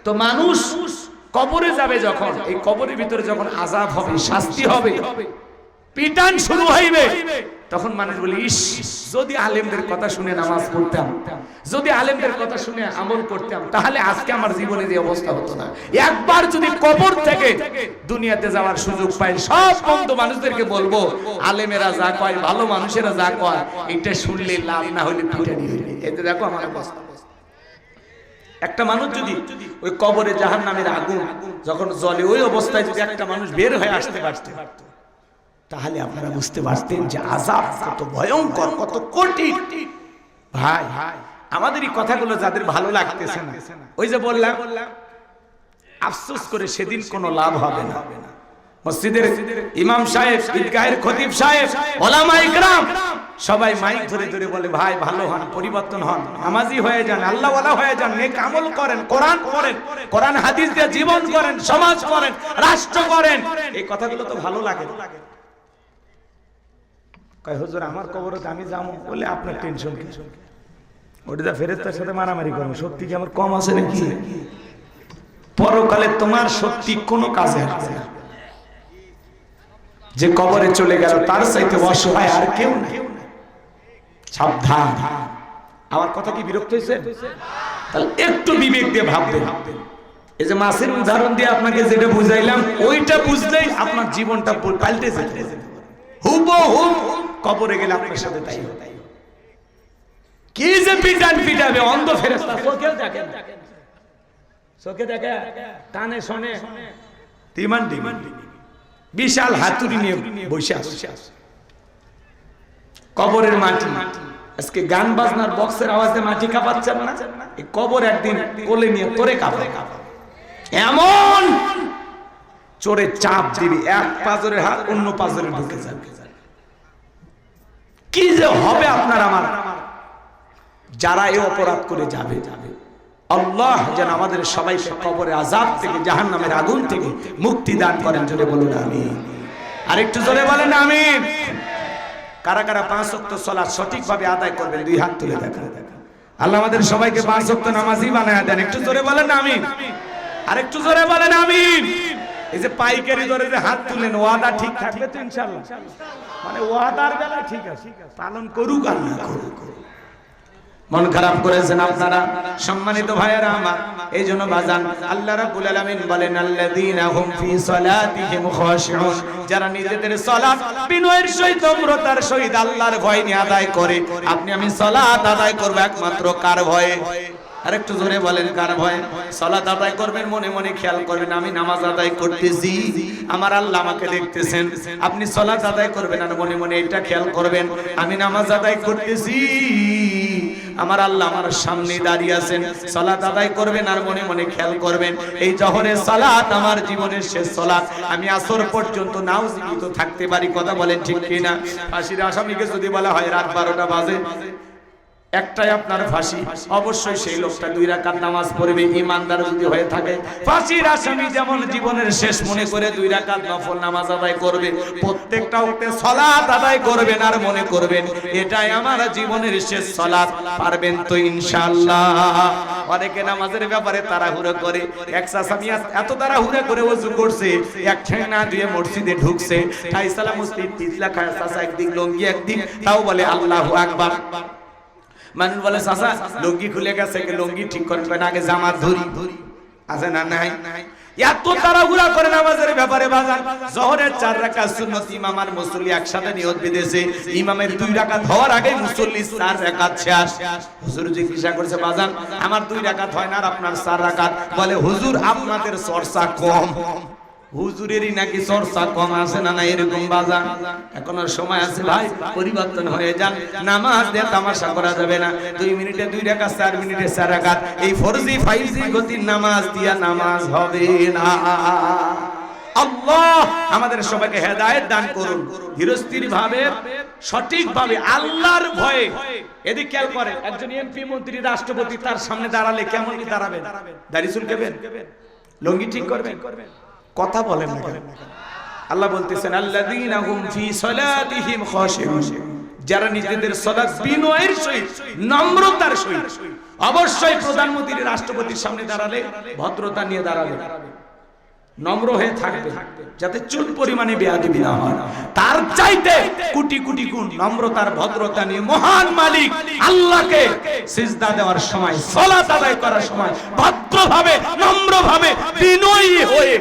তো মানুষ কবরে যাবে যখন, এই কবরের ভিতরে যখন আযাব হবে, শাস্তি হবে, পিটান শুরু হইবে, তখন মানুষ বলে ইস যদি আলেমদের কথা শুনে নামাজ পড়তাম, যদি আলেমদের কথা শুনে আমল করতাম, তাহলে আজকে আমার জীবনে এই অবস্থা হতো না। একবার যদি কবর থেকে দুনিয়াতে যাওয়ার সুযোগ পাই, সব বন্ধু মানুষদেরকে বলবো আলেমেরা যা কয়, ভালো মানুষেরা যা কয়, এটা শুনলে লাভ, না হলে পিটানি হইবে। এতে দেখো আমার অবস্থা। একটা মানুষ যদি ওই কবরে জাহান্নামের আগুন যখন জ্বলে, ওই অবস্থায় যদি একটা মানুষ বের হয়ে আসতে পারত, তাহলে আপনারা বুঝতে পারতেন যে আযাব কত ভয়ঙ্কর, কত কঠিন। ভাই আমাদের এই কথাগুলো যাদের ভালো লাগতেছে না, ওই যে বললাম আফসোস করে সেদিন কোনো লাভ হবে না। মসজিদের ইমাম সাহেব, ঈদগাহের খতিব সাহেব, ওলামা ইকরাম সবাই মাইক ধরে ধরে বলে ভাই ভালো হন, পরিবর্তন হন, নামাজি হয়ে যান, আল্লাহওয়ালা হয়ে যান, নেক আমল করেন, কোরআন পড়েন, কোরআন হাদিস দিয়ে জীবন করেন, সমাজ করেন, রাষ্ট্র করেন। এই কথাগুলো তো ভালো লাগে। কয় হুজুর আমার কবরে আমি যাবো বলে আপনার টেনশন কি? ওটা ফেরেশতার সাথে মারামারি করবো, শক্তি কি আমার কম আছে নাকি? পরকালে তোমার শক্তি কোনো কাজে আসবে না। যে কবরে চলে গেল তার চাইতে অসহায় আর কেউ না। সাবধান। আমার কথা কি বিরক্ত হয়েছে? তাহলে একটু বিবেক দিয়ে ভাববেন। এই যে মাছের উদাহরণ দিয়ে আপনাকে যেটা বুঝাইলাম, ওইটা বুঝলেই আপনার জীবনটা পাল্টে যেতে। হুবহু কবরে গেলে আপনার সাথে তাই হবে। কি যে পিটান পিটাবে, অন্ধ ফেরেশতা চোখে দেখে, চোখে দেখে, কানে শোনে, ডিমান্ড বিশাল হাতুড়ি নিয়ে বসে আছে। কবরের মাটি, আজকে গান বাজনার বক্সের আওয়াজে মাটি কাঁপাচ্ছেন না, এই কবর একদিন কোলে নিয়ে তোরে কাঁপাবে। এমন চোরে চাপ দিবি, এক পাজরের হাত অন্য পাজরে ঢুকে যাবে। কি যে হবে আপনার আমার, যারা এই অপরাধ করে যাবে। আল্লাহ যেন আমাদের সবাইকে কবরের আযাব থেকে, জাহান্নামের আগুন থেকে মুক্তি দান করেন। জোরে বলুন আমিন। আর একটু জোরে বলেন আমিন। কারা কারা 5 ওয়াক্ত সালাত সঠিকভাবে আদায় করবেন, দুই হাত তুলে দেখান। আল্লাহ আমাদের সবাইকে 5 ওয়াক্ত নামাজি বানায় দেন। একটু জোরে বলেন আমিন। আর একটু জোরে বলেন আমিন। এই যে পাইকারি দরে যে হাত তুলেন, ওয়াদা ঠিক থাকবে তো ইনশাআল্লাহ? মানে ওয়াদার বেলা ঠিক আছে, পালন করুক আর না করুক। মন খারাপ করেছেন আপনারা সম্মানিত ভাইয়েরা আমার, এই জন্য বাজান আল্লাহ রাব্বুল আলামিন বলেন আল্লাযীনা হুম ফি সালাতিহিম খাশিউন, যারা নিজেদের সালাত বিনয়ের সহিত নম্রতার সহিত আল্লাহর ভয় নিয়ে আদায় করে। আপনি আমি সালাত আদায় করব একমাত্র কার ভয়ে? আরেকটু জোরে বলেন কার ভয়ে? সালাত আদায় করবেন, মনে মনে খেয়াল করবেন আমি নামাজ আদায় করতেছি, আমার আল্লাহ আমাকে দেখতেছেন। আপনি সালাত আদায় করবেন আর মনে মনে এটা খেয়াল করবেন আমি নামাজ আদায় করতেছি, আমার আল্লাহ আমার সামনে দাঁড়িয়ে আছেন। সালাত আদায় করবেন আর মনে মনে খেয়াল করবেন এই জোহরের সালাত আমার জীবনের শেষ সালাত, আমি আসর পর্যন্ত নাও জীবিত থাকতে পারি। কথা বলেন ঠিক কিনা? ফাঁসির আসামিকে যদি বলা হয় রাত 12টা বাজে, একটাই আপনার ফাঁসি, অবশ্যই সেই লোকটা 2 রাকাত নামাজ পড়বে, ইমানদার যদি হয়ে থাকে। ফাঁসির আসামি যেমন জীবনের শেষ মনে করে 2 রাকাত নফল নামাজ আদায় করবে, প্রত্যেকটা ওয়াক্তে সালাত আদায় করবেন আর মনে করবেন এটাই আমার জীবনের শেষ সালাত। পারবেন তো ইনশাআল্লাহ? অনেকে নামাজের ব্যাপারে তাড়াহুড়ো করে, এক আসামি এত তাড়াহুড়ো করে ওযু করছে, এক ঠ্যাং না দিয়ে মসজিদে ঢুকছে, ফায়সালা মুসলিম পিছলা খায়, চাচা একদিক লঙ্গি একদিক, তাও বলে আল্লাহু আকবার। মানুষ বলে চাচা লুঙ্গি খুলে গেছে, লুঙ্গি ঠিক করবেন, আগে জামাত ধরি, আছে না নাই? এত তাড়াহুড়া করে নামাজের ব্যাপারে বাজান। জোহরের 4 রাকাত সুন্নাত ইমাম আর মুসল্লি একসাথে নিয়ত বিদেছে, ইমামের 2 রাকাত হওয়ার আগে মুসল্লি 4 রাকাত শেষ। হুজুর জিজ্ঞাসা করছে বাজান আমার 2 রাকাত হয় না আর আপনার 4 রাকাত? বলে হুজুর আপনাদের চর্চা কম, হুজুরেরই নাকি চর্চা কম, আছে না? না এরকম বাজান। এখন আর সময় আছে ভাই, পরিবর্তন হয়ে যান। নামাজ দিয়ে তামাশা করা যাবে না। 2 মিনিটে 2 রাকাত, 4 মিনিটে 4 রাকাত, এই ফরজি ফাইজি গতির নামাজ দিয়া নামাজ হবে না। আল্লাহ আমাদের সবাইকে হেদায়েত দান করুন, ধীরস্থির ভাবে সঠিকভাবে আল্লাহর ভয়ে। এদিকে খেয়াল করে, একজন এমপি মন্ত্রী রাষ্ট্রপতি তার সামনে দাঁড়ালে কেমন কি দাঁড়াবেন? দাড়ি চুলকাবেন, লুঙ্গি ঠিক করবেন, কথা বলেন না কেন? আল্লাহ বলতেছেন আল্লাযীনা হুম ফি সালাতিহিম খাশিউন, যারা নিজেদের সালাত বিনয়ের সহিত নম্রতার সহিত অবশ্যই প্রধানমন্ত্রী রাষ্ট্রপতির সামনে দাঁড়ালে ভদ্রতা নিয়ে দাঁড়াবে, নম্র হয়ে থাকবে, যাতে চুল পরিমাণে বেয়াদবি না হয়। তার চাইতে কোটি কোটি গুণ নম্রতার ভদ্রতা নিয়ে মহান মালিক আল্লাহকে সিজদা দেওয়ার সময়, সালাত আদায় করার সময় ভদ্রভাবে, নম্রভাবে, বিনয়ী হয়ে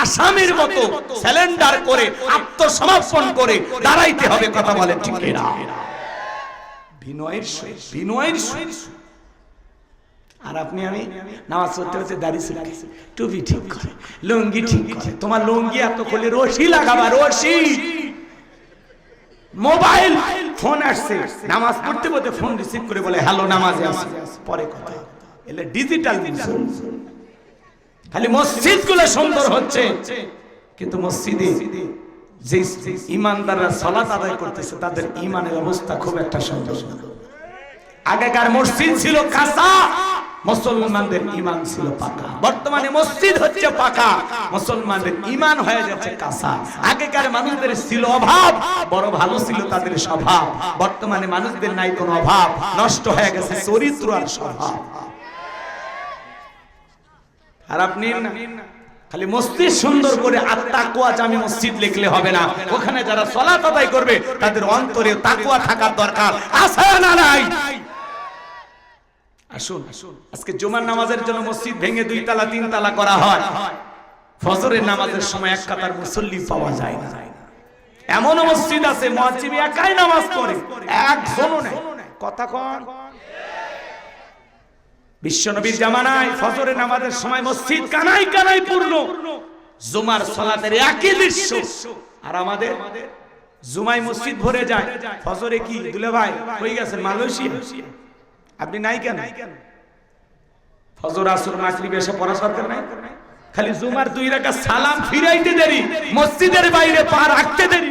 আসামির মতো স্যালেন্ডার করে, আত্মসমর্পণ করে দাঁড়াইতে হবে। কথা বলে ঠিক না? বিনয়ের সহিত, বিনয়ের সহিত। আর আপনি আমি নামাজ পড়তে হচ্ছে দাড়ি চুলকে, টুপি ঠিক করে, লুঙ্গি ঠিক করে। তোমার লুঙ্গি এত খুলে রশি লাগাবা, রশি। মোবাইল ফোন আসছে, নামাজ পড়তে পড়তে ফোন রিসিভ করে বলে হ্যালো নামাজে আছি, পরে কথা। এলে ডিজিটাল মিশন। খালি মসজিদ গুলো সুন্দর হচ্ছে, কিন্তু মসজিদে যে ইমানদাররা সালাত আদায় করতেছে তাদের ইমানের অবস্থা খুব একটা সুন্দর না। আগেকার মসজিদ ছিল কাঁচা, মুসলমানদের ঈমান ছিল পাকা। বর্তমানে মসজিদ হচ্ছে পাকা, মুসলমানদের ঈমান হয়ে যাচ্ছে কাঁচা। আগেকার মানুষদের ছিল অভাব, বড় ভালো ছিল তাদের স্বভাব। বর্তমানে মানুষদের নাই কোনো অভাব, নষ্ট হয়ে গেছে চরিত্র আর স্বভাব। আর আপনি খালি মসজিদ সুন্দর করে আর তাকওয়া জামি মসজিদ লিখলে হবে না। ওখানে যারা সালাত আদায় করবে তাদের অন্তরে তাকওয়া থাকার দরকার আছে না নাই? আসুন, আজকে জুমার নামাজের জন্য মসজিদ ভেঙে 2 তালা 3 তালা করা হয়। ফজরের নামাজের সময় এক কাতার মুসল্লি পাওয়া যায় না। এমন মসজিদ আছে মুয়াজ্জিন একাই নামাজ পড়ে, একজনও নাই। কথা কোন? বিশ্বনবীর জামানায় ফজরের নামাজের সময় মসজিদ কানাই কানাই পূর্ণ, জুমার সালাতের একই দৃশ্য। আর আমাদের জুমায় মসজিদ ভরে যায়, ফজরে কি দুলে ভাই হয়ে গেছে মালয়েশিয়া। আপনি নাই কেন? ফজর আসর মাগরিব এসে পড়া সরকার নাই? খালি জুমার 2 রাকাত সালাম ফিরাইতে দেরি, মসজিদের বাইরে পা রাখতে দেরি।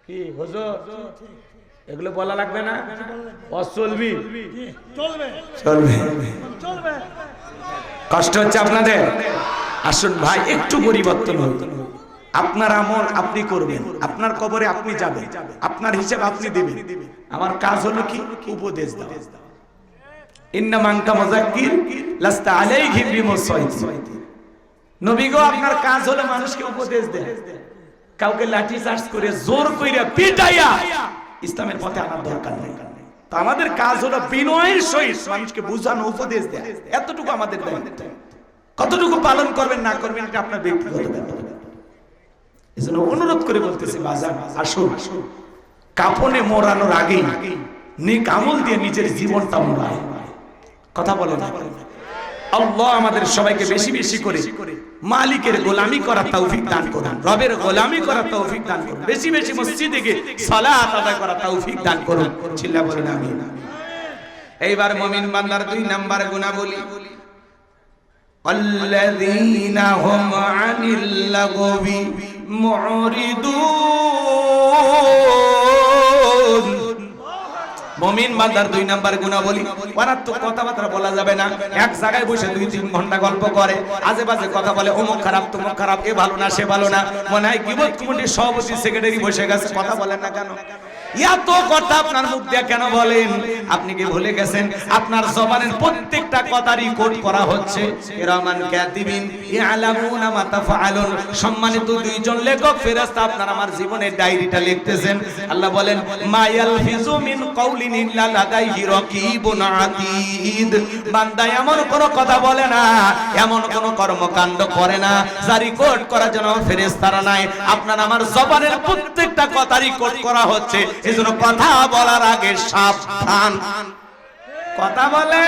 কি হুজুর এগুলো বলা লাগবে না? চলবে চলবে। কষ্ট হচ্ছে আপনাদের? আসুন ভাই, একটু পরিবর্তন হোক। আপনার আমল আপনি করবেন, আপনার কবরে আপনি যাবেন, আপনার হিসাব আপনি দিবেন। আমার কাজ হলো কি? উপদেশ দাও। ইন্নামা আনতা মুযাক্কির লাস্তা আলাইহিম বিমুসাইতির। নবী গো, আপনার কাজ হলো মানুষকে উপদেশ দেয়া, কাউকে লাঠি চার্জ করে জোর কইরা পিটাইয়া ইসলামের পথে আনার দরকার নেই। তো আমাদের কাজ হলো বিনয়ের সহিত মানুষকে বুঝানো, উপদেশ দেয়া। এতটুকু আমাদের দায়িত্ব। কতটুকু পালন করবেন না করবেন এটা আপনার ব্যক্তিগত ব্যাপার। এজন্য অনুরোধ করে বলতেছি বাজার, আসুন কাফনে মোড়ানোর আগেই নেক আমল দিয়ে নিজের জীবনটা মোড়ায়। কথা বলে না? আল্লাহ আমাদের সবাইকে বেশি বেশি করে মালিকের গোলামি করার তৌফিক দান করুন, রবের গোলামি করার তৌফিক দান করুন, বেশি বেশি মসজিদে গিয়ে সালাত আদায় করার তৌফিক দান করুন। চিল্লা বলেন আমিন। এইবার মুমিন বান্দার 2 নাম্বার গুণাবলী, আল্লাযীনা হুম আনিল লাগবি মুরিদুন। মুমিন বান্দার 2 নাম্বার গুণাবলী, ওরা তো কথাবার্তা বলা যাবে না। এক জায়গায় বসে 2-3 ঘন্টা গল্প করে, আজে বাজে কথা বলে, অমুক খারাপ তমুক খারাপ, এ ভালো না সে ভালো না। মনে হয় গীবত কমিটির সভাপতি সেক্রেটারি বসে গেছে, কথা বলেন না কেন? এত কথা আপনার মুখ দিয়ে কেন বলেন? আপনি কি ভুলে গেছেন আপনার জবানের প্রত্যেকটা কথা রেকর্ড করা হচ্ছে? কিরামান কাতিবিন ইয়ালামুনা মা তাফআলুন। সম্মানিত 2 জন লেখক ফেরেশতা আপনার আমার জীবনের ডায়েরিটা লিখতেছেন। আল্লাহ বলেন মা ইয়ালফিজু মিন কাউলিন ইল্লা লাদাইহি রাকিবুন আতীদ। বান্দা এমন কোন কথা বলে না, এমন কোন কর্মকাণ্ড করে না যা রেকর্ড করার জন্য ফেরেশতারা নাই। আপনার আমার জবানের প্রত্যেকটা কথা রেকর্ড করা হচ্ছে। এজন্য কথা বলার আগে সাবধান। কথা বলে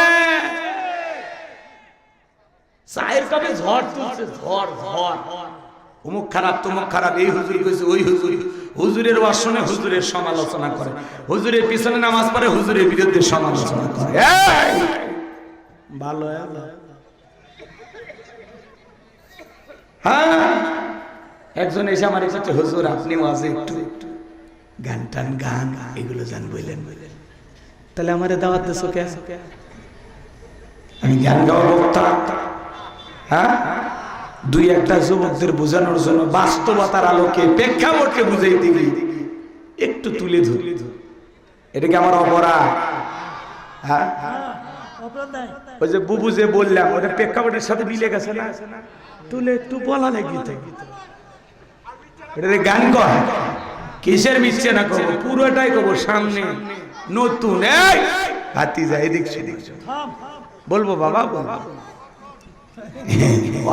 সাহেব কবে ঝড় তুলছে, ঝড় ঝড়, অমুক খারাপ তমুক খারাপ, এই হুজুর কইছে ওই হুজুর, হুজুরের ভাষণে হুজুরের সমালোচনা করে, হুজুরের পিছনে নামাজ পড়ে হুজুরের বিরুদ্ধে সমালোচনা করে। ভালো হ্যাঁ, একজন এসে আমার কাছে, হুজুর আপনি ওয়াজে একটু গান টান গান এগুলো জান বললেন, তাহলে আমারে দাওয়াত দিছো কে? আমি গান গাওয়ার বক্তা? হ্যাঁ, 2-1টা যুবকদের বোঝানোর জন্য বাস্তবতার আলোকে প্রেক্ষাপটকে বুঝাইতে গিয়ে একটু তুলে ধরি, এটা কি আমার অপরাধ? হ্যাঁ ওই যে বুবু যে বললাম ওটা প্রেক্ষাপটের সাথে মিলে গেছে না, তুলে একটু বলা লাগি তো এটা গান কর কিসের মিশছে না করবো, পুরোটাই করবো সামনে নতুন হাতি যাই দেখছি দেখছো বলবো বাবা বলবো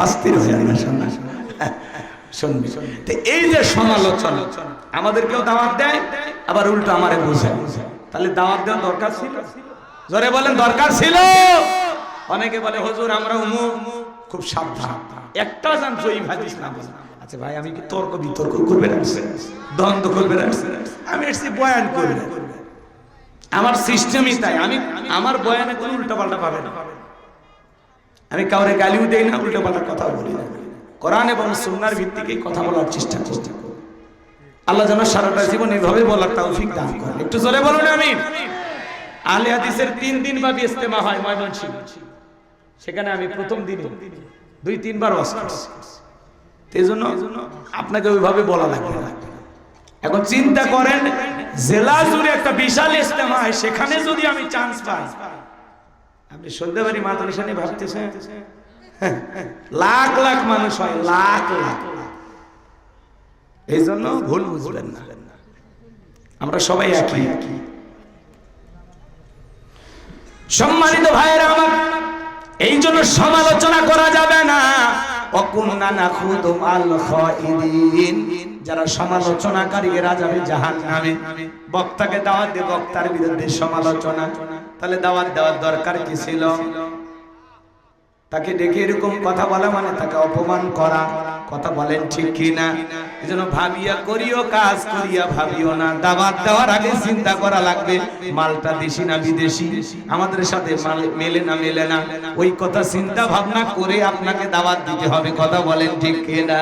অস্থির হয়ে যাবে না শুনবি। এই যে সমালোচনা আমাদেরকেও দাওয়াত দেয়, আবার উল্টো আমারে বোঝায়, তাহলে দাওয়াত দেওয়ার দরকার ছিল? জোরে বলেন দরকার ছিল? অনেকে বলে হুজুর আমরা খুব সাবধান, একটা জান জয়ী হাদিস না বলে। আচ্ছা ভাই আমি কি তর্ক বিতর্ক করবে রাখছি, দ্বন্দ্ব করবে রাখছি? আমি এসেছি বয়ান করবে, আমার সিস্টেমই তাই। আমি আমার বয়ানে কোনো উল্টাপাল্টা পাবে না, আমি কাউরে গালিও দেই না, উল্টাপাল্টা কথা বলি না, কোরআন এবং সুন্নাহর ভিত্তিতে কথা বলার চেষ্টা করি। আল্লাহ যেন সারাটা জীবন এইভাবে বলার তৌফিক দান করেন। একটু জোরে বলুন আমিন। আহলে হাদিসের 3 দিন ব্যাপী ইজতেমা হয় ময়মনসিংহ, সেখানে আমি প্রথম দিন 2-3 বার ওয়াজ করছি, এজন্য আপনাকে ওইভাবে বলা লাগবে না। এখন চিন্তা করেন জেলা জুড়ে একটা বিশাল ইজতেমা হয়, সেখানে যদি আমি চান্স পাই, আপনি সন্ধ্যাবাড়ি মাদ্রাসা নিয়ে ভাবতেছেন লাখ লাখ মানুষ হয়, লাখ লাখ। এই জন্য ভুল বুঝবেন না, আমরা সবাই একই। সম্মানিত ভাইয়েরা আমার, এই জন্য সমালোচনা করা যাবে না। অকুন্না নাখুদু আল খাইদিন, যারা সমালোচনাকারী এরা যাবে জাহান্নামে। বক্তাকে দাওয়াত দিয়ে বক্তার বিরুদ্ধে সমালোচনা, তাহলে দাওয়াত দেওয়ার দরকার কি ছিল? তাকে ডেকে এরকম কথা বলা মানে তাকে অপমান করা, কথা বলেন ঠিক কি না? এজন্য ভাবিয়া করিও কাজ করিয়া ভাবিও না। দাওয়াত দেওয়ার আগে চিন্তা করা লাগবে মালটা দেশি না বিদেশি, আমাদের সাথে মেলে না মেলে না, ওই কথা চিন্তা ভাবনা করে আপনাকে দাওয়াত দিতে হবে, কথা বলেন ঠিক কি না?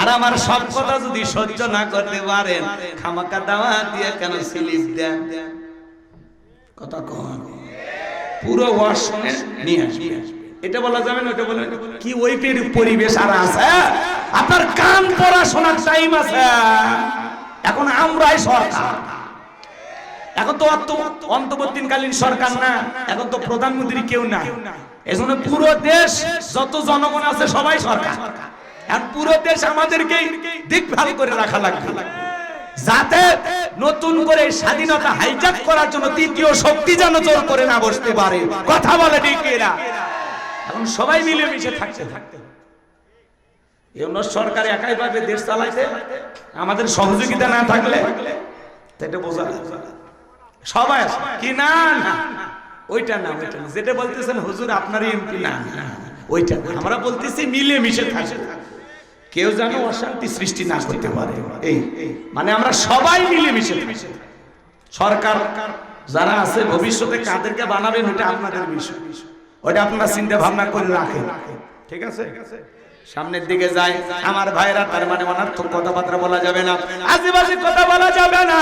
আর আমার সব কথা যদি সহ্য না করতে পারেন, খামাকা দাওয়াত দিয়ে কেন স্লিপ দেন? কথা কন পুরো ওয়াশ নিয়ে আসবে, এটা বলা যাবে না, ওটা বলা কি ওই পরিবেশ আর আছে? আপনার কান পড়াশোনার টাইম আছে। এখন আমরাই সরকার, এখন তো অন্তর্বর্তীকালীন সরকার না, এখন তো প্রধানমন্ত্রী কেউ না। এজন্য পুরো দেশ যত জনগণ আছে সবাই সরকার, আর পুরো দেশ আমাদেরকে দেখভাল করে রাখা লাগবে, যাতে নতুন করে স্বাধীনতা হাইজ্যাক করার জন্য তৃতীয় শক্তি যেন জোর করে না বসতে পারে। কথা বলে ঠিক এরা। এখন সবাই মিলেমিশে থাকতে থাকতে সরকার একাই পাবে দেশ চালাইতে, আমাদের সহযোগিতা না থাকলে এটা বোঝা সবাই কি না না ওইটা না, ওইটা না যেটা বলতেছেন হুজুর আপনারই এমপি না, ওইটা আমরা বলতেছি মিলেমিশে থাকতে, কেউ যেন অশান্তি সৃষ্টি না করতে পারে। এই মানে আমরা সবাই মিলেমিশে থাকি। সরকার যারা আছে ভবিষ্যতে কাদেরকে বানাবেন ওটা আপনাদের বিষয়, ওটা আপনারা চিন্তা ভাবনা করে রাখেন, ঠিক আছে? সামনের দিকে যায় আমার ভাইরা, তার মানে অনার্থক কথাবার্তা বলা যাবে না, আজেবাজে কথা বলা যাবে না।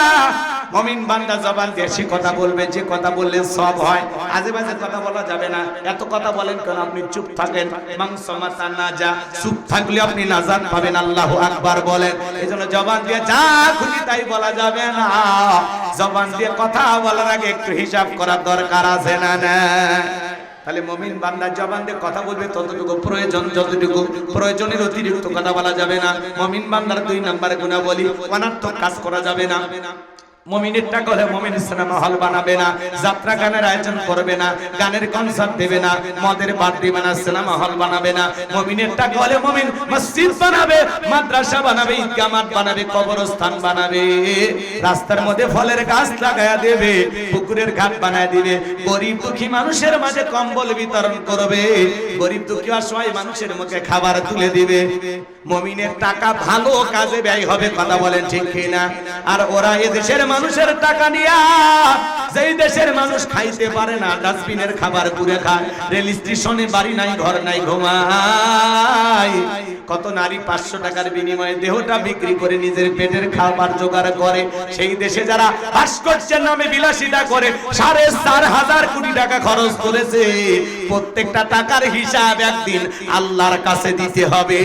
মুমিন বান্দা জবান দিয়ে সে কথা বলবে যে কথা বললে সব হয়, আজেবাজে কথা বলা যাবে না। এত কথা বলেন কেন? আপনি চুপ থাকেন, মাংসমাতা না যা, চুপ থাকলে আপনি নাজাত পাবেন। আল্লাহু আকবার বলেন। এজন্য জবান দিয়ে যা খুশি তাই বলা যাবে না, জবান দিয়ে কথা বলার আগে একটু হিসাব করার দরকার আছে না না? তাহলে মুমিন বান্দা জবান দিয়ে কথা বলবে ততটুকু প্রয়োজন, যতটুকু প্রয়োজনের অতিরিক্ত কথা বলা যাবে না। মুমিন বান্দার 2 নম্বরে গুণাবলী, অনার্থক কাজ করা যাবে না। মুমিনের টাকা হলে মুমিন সিনেমা হল বানাবে না, যাত্রা গানের আয়োজন করবে না, গানের কনসার্ট দেবে না, মদের বার দেবে না, সিনেমা হল বানাবে না। মুমিনের টাকা হলে মুমিন মসজিদ বানাবে, মাদ্রাসা বানাবে, ঈদগাহ মাঠ বানাবে, কবরস্থান বানাবে, রাস্তার মধ্যে ফলের গাছ লাগায়া দেবে, পুকুরের ঘাট বানায় দিবে, গরিব দুঃখী মানুষের মাঝে কম্বল বিতরণ করবে, গরিব দুঃখী অসহায় মানুষের মুখে খাবার তুলে দিবে। মুমিনের টাকা ভালো কাজে ব্যয় হবে, কথা বলেন ঠিক কিনা? আর ওরা এদেশের মানুষের টাকা নিয়া, যেই দেশের মানুষ খাইতে পারে না, ডাস্টবিনের খাবার পুরে খায়, রেল স্টেশনে বাড়ি নাই ঘর নাই ঘুমায়, কত নারী 500 টাকার বিনিময়ে দেহটা বিক্রি করে নিজের পেটের খাবার জোগাড় করে। সেই দেশে যারা ভাস্কর্যের নামে বিলাসিতা করে 4,500 কোটি টাকা খরচ করেছে, প্রত্যেকটা টাকার হিসাব একদিন আল্লাহর কাছে দিতে হবে।